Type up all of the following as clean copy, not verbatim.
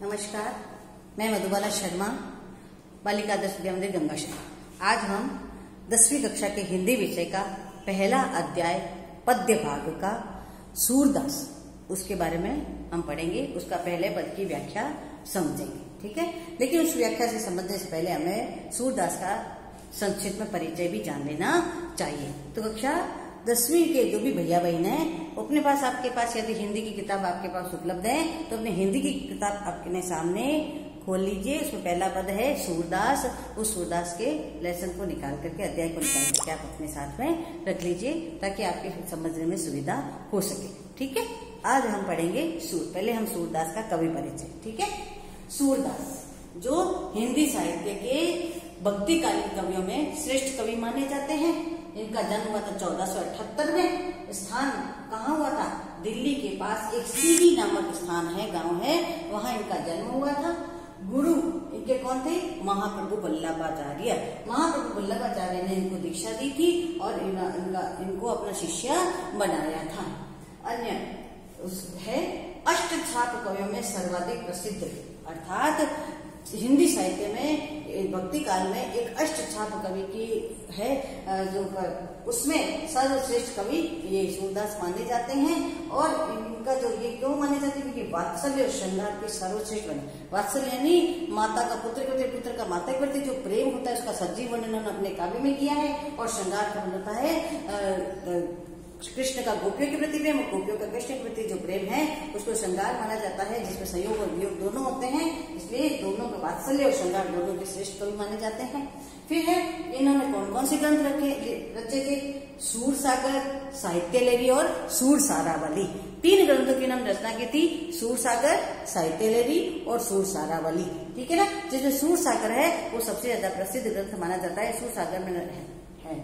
नमस्कार, मैं मधुबाला शर्मा, बालिका आदर्श विद्या मंदिर गंगाशंकर। आज हम 10वीं कक्षा के हिंदी विषय का पहला अध्याय पद्य भाग का सूरदास, उसके बारे में हम पढ़ेंगे। उसका पहले पद की व्याख्या समझेंगे, ठीक है। लेकिन उस व्याख्या से समझने से पहले हमें सूरदास का संक्षिप्त में परिचय भी जान लेना चाहिए। तो कक्षा 10वीं के जो भी भैया बहन है, अपने पास आपके पास यदि हिंदी की किताब आपके पास उपलब्ध है तो अपने हिंदी की किताब आपके सामने खोल लीजिए। उसमें पहला पद है सूरदास। उस सूरदास के लेसन को निकाल करके, अध्याय को निकाल करके आप अपने साथ में रख लीजिए ताकि आपके समझने में सुविधा हो सके, ठीक है। आज हम पढ़ेंगे पहले हम सूरदास का कवि परिचय, ठीक है। सूरदास जो हिंदी साहित्य के भक्तिकालीन कवियों में श्रेष्ठ कवि माने जाते हैं। इनका जन्म हुआ था 1478 में। स्थान कहाँ हुआ था? दिल्ली के पास एक सीरी नामक स्थान है, गांव है, वहां इनका जन्म हुआ था। गुरु इनके कौन थे? महाप्रभु वल्लभाचार्य। महाप्रभु वल्लभाचार्य ने इनको दीक्षा दी थी और इनको अपना शिष्य बनाया था। अन्य है अष्टछाप कवियों में सर्वाधिक प्रसिद्ध, अर्थात हिंदी साहित्य में भक्ति काल में एक अष्टछाप कवि की है, जो उसमें सर्वश्रेष्ठ कवि ये सूरदास माने जाते हैं। और इनका जो ये क्यों माने जाते हैं? क्योंकि वात्सल्य और श्रृंगार के सर्वश्रेष्ठ बने। वात्सल्य यानी माता का पुत्र के प्रति, पुत्र का माता के प्रति जो प्रेम होता है उसका सजीव वर्णन उन्होंने अपने काव्य में किया है। और श्रृंगार का होता है कृष्ण का गोपियों के प्रति प्रेम, गोपियों का कृष्ण के प्रति जो प्रेम है उसको श्रृंगार माना जाता है, जिसमें संयोग और वियोग दोनों होते हैं। इसलिए दोनों का वात्सल्य और श्रृंगार दोनों के श्रेष्ठ कवि माने जाते हैं। फिर है इन्होंने कौन कौन से ग्रंथ रचे थे? सूरसागर, साहित्य लहरी और सूरसारावली। 3 ग्रंथों की इन्होंने रचना की थी, सूरसागर, साहित्य लहरी और सूरसारावली, ठीक है ना। जिसमें सूरसागर है वो सबसे ज्यादा प्रसिद्ध ग्रंथ माना जाता है, सूरसागर में है।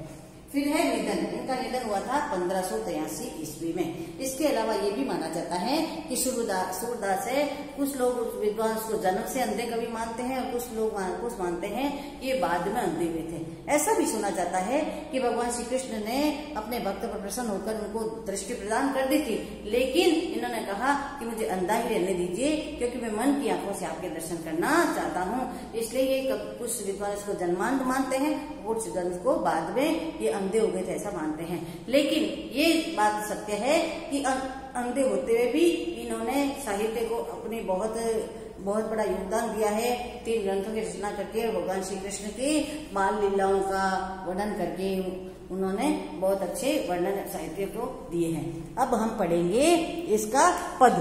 फिर है निधन, इनका निधन हुआ था 1583 ईस्वी में। इसके अलावा ये भी माना जाता है कि सूरदास है, कुछ लोग विद्वान को जन्म से अंधे कवि मानते हैं और कुछ लोग मानते हैं कि ये बाद में अंधे हुए थे। ऐसा भी सुना जाता है कि भगवान श्री कृष्ण ने अपने भक्त पर प्रसन्न होकर उनको दृष्टि प्रदान कर दी थी, लेकिन इन्होंने कहा कि मुझे अंधा ही रहने दीजिए क्योंकि मैं मन की आंखों से आपके दर्शन करना चाहता हूँ। इसलिए ये कुछ विद्वान इसको जन्मांध मानते हैं, कुछ को बाद में ये अंधे हो गए थे ऐसा मानते हैं। लेकिन ये बात सत्य है कि अंधे होते हुए भी इन्होंने साहित्य को अपनी बहुत बड़ा योगदान दिया है। 3 ग्रंथों की रचना करके भगवान श्री कृष्ण की बाल लीलाओं का वर्णन करके उन्होंने बहुत अच्छे वर्णन साहित्य को दिए हैं। अब हम पढ़ेंगे इसका पद।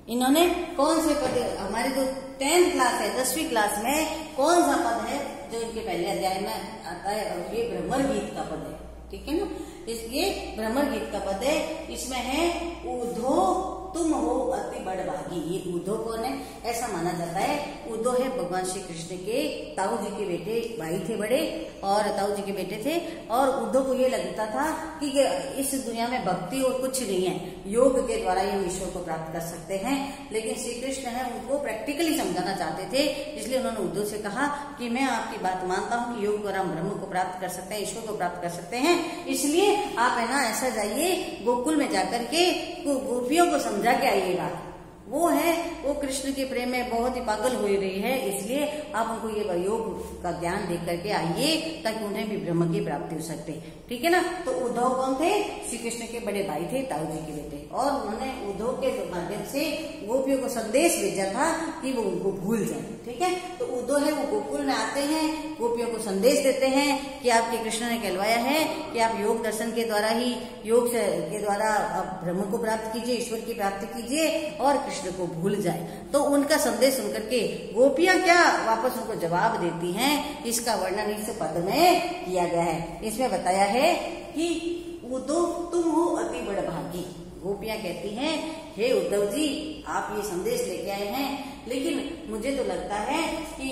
इन्होंने कौन से पद, हमारे जो 10th क्लास है, 10वीं क्लास में कौन सा पद है जो इनके पहले अध्याय में आता है? और ये भ्रमर गीत का पद है, ठीक है ना। ये भ्रमर गीत का पद है। इसमें है उधो तुम हो अति बड़भागी। ये उधो कौन है? ऐसा माना जाता है उधो है भगवान श्री कृष्ण के ताऊ जी के बेटे, भाई थे बड़े और ताऊ जी के बेटे थे। और उधो को ये लगता था कि इस दुनिया में भक्ति और कुछ नहीं है, योग के द्वारा ही हम ईश्वर को प्राप्त कर सकते हैं। लेकिन श्री कृष्ण है उनको प्रैक्टिकली समझाना चाहते थे, इसलिए उन्होंने उद्धव से कहा कि मैं आपकी बात मानता हूँ कि योग द्वारा हम ब्रह्म को प्राप्त कर सकते हैं, ईश्वर को प्राप्त कर सकते हैं। इसलिए आप है ना ऐसा जाइए गोकुल में जाकर के गोपियों को समझा के आइएगा। वो कृष्ण के प्रेम में बहुत ही पागल हो रही है, इसलिए आप उनको ये योग का ज्ञान दे करके आइए ताकि उन्हें भी ब्रह्म की प्राप्ति हो सकते, ठीक है ना। तो उद्धव कौन थे? श्री कृष्ण के बड़े भाई थे, ताऊ जी के बेटे। और उन्होंने उद्धव के माध्यम से गोपियों को संदेश भेजा था कि वो उनको भूल जाए, ठीक है। तो उद्धव है वो गोकुल में आते हैं, गोपियों को संदेश देते हैं कि आपके कृष्ण ने कहलवाया है कि आप योग दर्शन के द्वारा ही, योग के द्वारा आप ब्रह्म को प्राप्त कीजिए, ईश्वर की प्राप्ति कीजिए और कृष्ण को भूल जाए। तो उनका संदेश सुनकर के गोपियां क्या वापस उनको जवाब देती हैं, इसका वर्णन इस पद में किया गया है। इसमें बताया है कि उद्धव तुम हो अति बड़भागी। गोपियां कहती हैं, हे उद्धव जी आप ये संदेश लेके आए हैं, लेकिन मुझे तो लगता है कि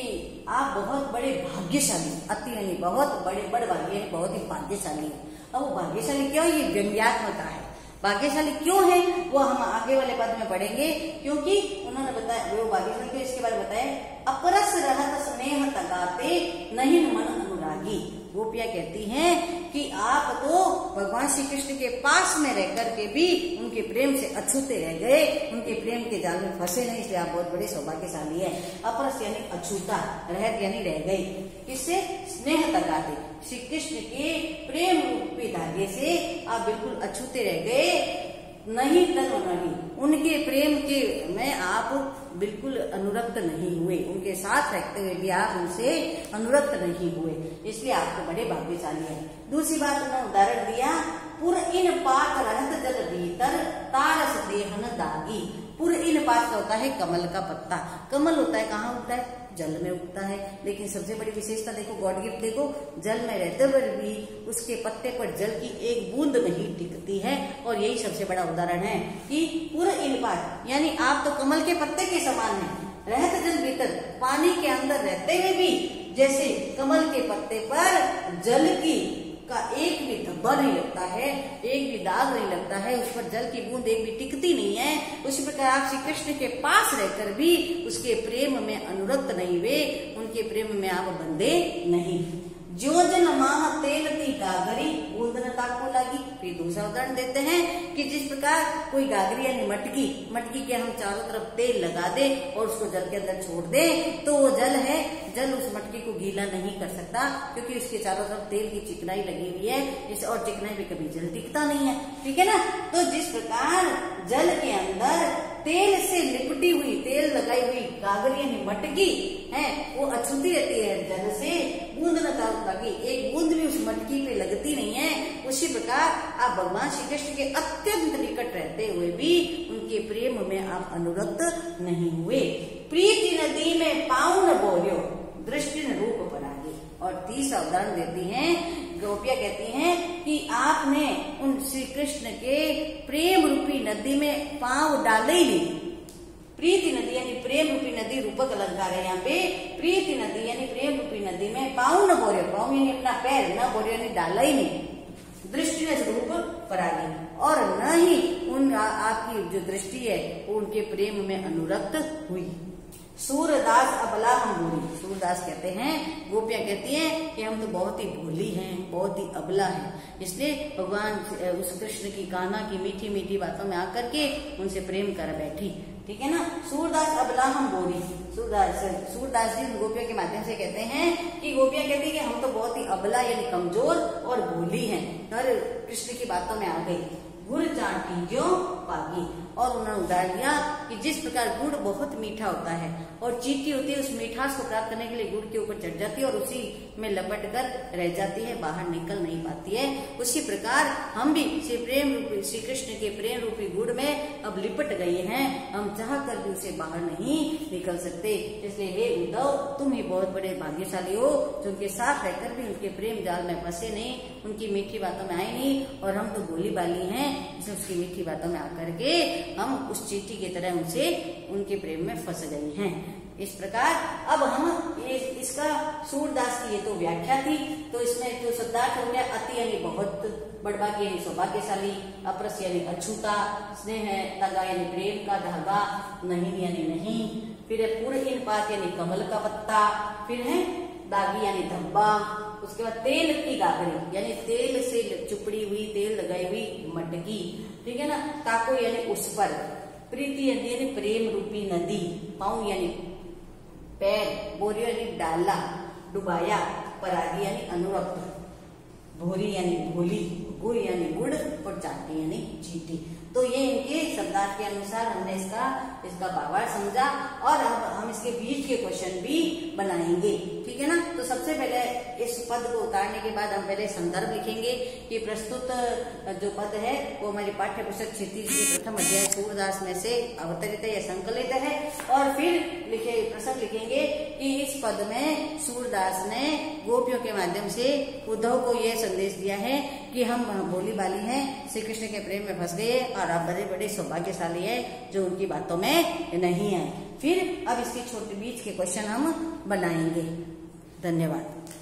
आप बहुत बड़े भाग्यशाली, अति यानी बहुत बड़े बड़भागी है, बहुत ही भाग्यशाली है। अब वो भाग्यशाली क्यों? ये व्यंग्यात्मक है। भाग्यशाली क्यों है वो हम आगे वाले पद में पढ़ेंगे, क्योंकि उन्होंने बताया वो भाग्यशाली क्यों, इसके बारे में बताया। अपरस रहत स्नेह तगाते नहीं मन अनुरागी। गोपियां कहती हैं कि आप तो भगवान श्री कृष्ण के पास में रह करके भी उनके प्रेम से अछूते रह गए, उनके प्रेम के जाल में फंसे नहीं, इसलिए आप बहुत बड़े सौभाग्यशाली है। अपरस यानी अछूता, रहत यानी रह गई, किससे? स्नेह तगाते, श्री कृष्ण के प्रेम रूपी धागे से आप बिल्कुल अछूते रह गए। नहीं तनु नहीं, उनके प्रेम के में आप बिल्कुल अनुरक्त नहीं हुए, उनके साथ रहते हुए भी आप उनसे अनुरक्त नहीं हुए, इसलिए आप तो बड़े भाग्यशाली हैं। दूसरी बात उन्होंने उदाहरण दिया, पुर इन पात रहत जल भीतर तारस देहन दागी। पुर इन पात का होता है कमल का पत्ता। कमल होता है कहाँ उगता है? जल में उगता है, लेकिन सबसे बड़ी विशेषता देखो, गॉड गिफ्ट देखो, जल में रहते हुए भी उसके पत्ते पर जल की एक बूंद नहीं टिकती है। और यही सबसे बड़ा उदाहरण है कि पूरा इनपात यानी आप तो कमल के पत्ते के समान हैं, रहत जल भीतर, पानी के अंदर रहते हुए भी जैसे कमल के पत्ते पर जल की का एक भी धब्बा नहीं लगता है, एक भी दाग नहीं लगता है, उस पर जल की बूंद एक भी टिकती नहीं है, उसी प्रकार आप श्री कृष्ण के पास रहकर भी उसके प्रेम में अनुरक्त नहीं हुए, उनके प्रेम में आप बंधे नहीं। जो जन माह तेल ती गागरी बूंद न ताको लागी। फिर दूसरा उदाहरण देते हैं कि जिस प्रकार कोई गागरी यानी मटकी के हम चारों तरफ तेल लगा दे और उसको जल के अंदर छोड़ दे तो वो जल है, जल उस मटकी को गीला नहीं कर सकता, क्योंकि उसके चारों तरफ तेल की चिकनाई लगी हुई है, और चिकनाई में कभी जल टिकता नहीं है, ठीक है ना। तो जिस प्रकार जल के अंदर तेल से लिपटी हुई, तेल लगाई हुई गागरी यानी मटकी है, वो अछूती रहती है जल से, बूंद न ताकी, एक बूंद भी उस मटकी पे लगती नहीं है। उसी प्रकार आप भगवान श्री कृष्ण के अत्यंत निकट रहते हुए भी उनके प्रेम में आप अनुरक्त नहीं हुए। प्रीति नदी में पाँव न बोलियो दृष्टि न रूप पर आगे। और तीसरा उदाहरण देती हैं, गोपियां कहती हैं कि आपने उन श्री कृष्ण के प्रेम रूपी नदी में पांव डाले ही नहीं। प्रीति नदी यानी प्रेम रूपी नदी, रूपक अलंकार है यहाँ पे। प्रीति नदी यानी प्रेम रूपी नदी में पाँव न बोरे, पाँव यानी अपना पैर, न बोरे यानी डाला ही नहीं, दृष्टि ने रूप पर आगे, और न ही उन आपकी जो दृष्टि है वो उनके प्रेम में अनुरक्त हुई। सूरदास अबला हम भोली। सूरदास कहते हैं, गोपियां कहती हैं कि हम तो बहुत ही भोली हैं, बहुत ही अबला हैं, इसलिए भगवान उस कृष्ण की कान्हा की मीठी मीठी बातों में आकर के उनसे प्रेम कर बैठी, ठीक है ना। सूरदास अबला हम बोली। सूरदास जी गोपियों के माध्यम से कहते हैं कि गोपियां कहती है कि हम तो बहुत ही अबला यानी कमजोर और भोली हैं, और कृष्ण की बातों में आ गई। गुड़ चाटी जो पागी। और उन्होंने उदाहरण दिया कि जिस प्रकार गुड़ बहुत मीठा होता है और चीटी होती है, उस मिठास को प्राप्त करने के लिए गुड़ के ऊपर चढ़ जाती है और उसी में लपट कर रह जाती है, बाहर निकल नहीं पाती है, उसी प्रकार हम भी श्री कृष्ण के प्रेम रूपी गुड़ में अब लिपट गए हैं, हम चाह कर भी उसे बाहर नहीं निकल सकते। इसलिए हे उद्धव, तुम ही बहुत बड़े भाग्यशाली हो जो उनके साथ रहकर भी उनके प्रेम जाल में फंसे नहीं, उनकी मीठी बातों में आए नहीं, और हम तो बोली बाली हैं, उसकी मीठी बातों में आकर के हम उस चींटी की तरह उनके प्रेम में फंस गए हैं। इस प्रकार अब हम इसका सूरदास की ये तो व्याख्या थी, तो इसमें जो शब्दार्थ हो गया, अति यानी बहुत, बड़भागी यानी सौभाग्यशाली, अपरस यानी अछूता, स्नेह तगा यानी प्रेम का धागा, नहीं यानी नहीं, फिर है पूर्ण इनपात यानी कमल का पत्ता, फिर है दागी यानी धब्बा, उसके बाद तेल की गागरी यानी तेल से चुपड़ी हुई, तेल लगाई हुई मटकी, ठीक है ना। ताको यानी उस पर, प्रीति यानी प्रेम रूपी नदी, पाँव यानी पैर, बोरी यानी डाला डुबाया, परागी यानी अनुरक्त, भोरी यानी भोली, गुड़ यानी गुड़, और चाटी यानी चीटी। तो ये इनके शब्दार्थ के अनुसार हमने इसका भावार्थ समझा, और अब हम इसके बीच के क्वेश्चन भी बनाएंगे, ठीक है ना। तो सबसे पहले इस पद को उतारने के बाद हम पहले संदर्भ लिखेंगे कि प्रस्तुत जो पद है वो हमारी पाठ्य पुस्तक क्षितिज के प्रथम अध्याय सूरदास में से अवतरित है या संकलित है, और फिर प्रश्न लिखेंगे कि इस पद में सूरदास ने गोपियों के माध्यम से उद्धव को यह संदेश दिया है कि हम भोली बाली हैं, श्री कृष्ण के प्रेम में फंस गए और आप बड़े बड़े सौभाग्यशाली है जो उनकी बातों में नहीं है। फिर अब इसके छोटे बीच के क्वेश्चन हम बनाएंगे। धन्यवाद।